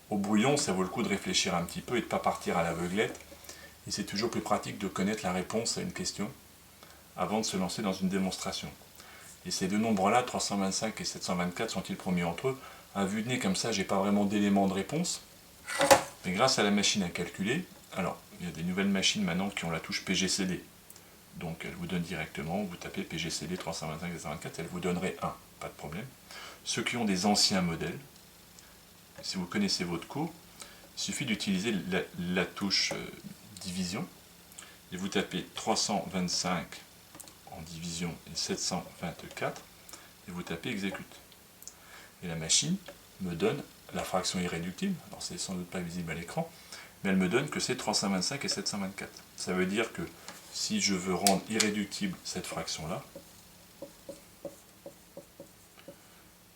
au brouillon, ça vaut le coup de réfléchir un petit peu et de ne pas partir à l'aveuglette. Et c'est toujours plus pratique de connaître la réponse à une question avant de se lancer dans une démonstration. Et ces deux nombres-là, 325 et 724, sont-ils premiers entre eux? À vue de nez, comme ça, j'ai pas vraiment d'éléments de réponse. Mais grâce à la machine à calculer, alors, il y a des nouvelles machines maintenant qui ont la touche PGCD. Donc, elle vous donne directement, vous tapez PGCD 325 et 724, elle vous donnerait 1, pas de problème. Ceux qui ont des anciens modèles, si vous connaissez votre cours, il suffit d'utiliser la touche division, et vous tapez 325 en division et 724, et vous tapez exécute. Et la machine me donne la fraction irréductible, alors c'est sans doute pas visible à l'écran, mais elle me donne que c'est 325 et 724. Ça veut dire que si je veux rendre irréductible cette fraction-là,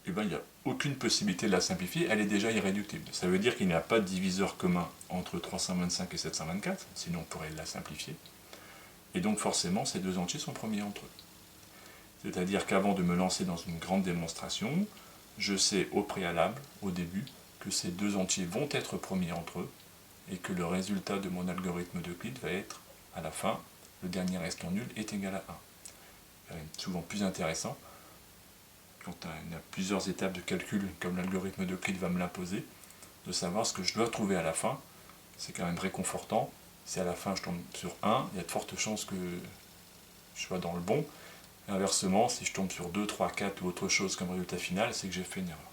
eh ben, il n'y a aucune possibilité de la simplifier, elle est déjà irréductible. Ça veut dire qu'il n'y a pas de diviseur commun entre 325 et 724, sinon on pourrait la simplifier. Et donc forcément, ces deux entiers sont premiers entre eux. C'est-à-dire qu'avant de me lancer dans une grande démonstration, je sais au préalable, au début, que ces deux entiers vont être premiers entre eux, et que le résultat de mon algorithme d'Euclide va être, à la fin, le dernier restant nul est égal à 1. C'est souvent plus intéressant, quand il y a plusieurs étapes de calcul, comme l'algorithme d'Euclide va me l'imposer, de savoir ce que je dois trouver à la fin. C'est quand même réconfortant. Si à la fin je tombe sur 1, il y a de fortes chances que je sois dans le bon. Et inversement, si je tombe sur 2, 3, 4 ou autre chose comme résultat final, c'est que j'ai fait une erreur.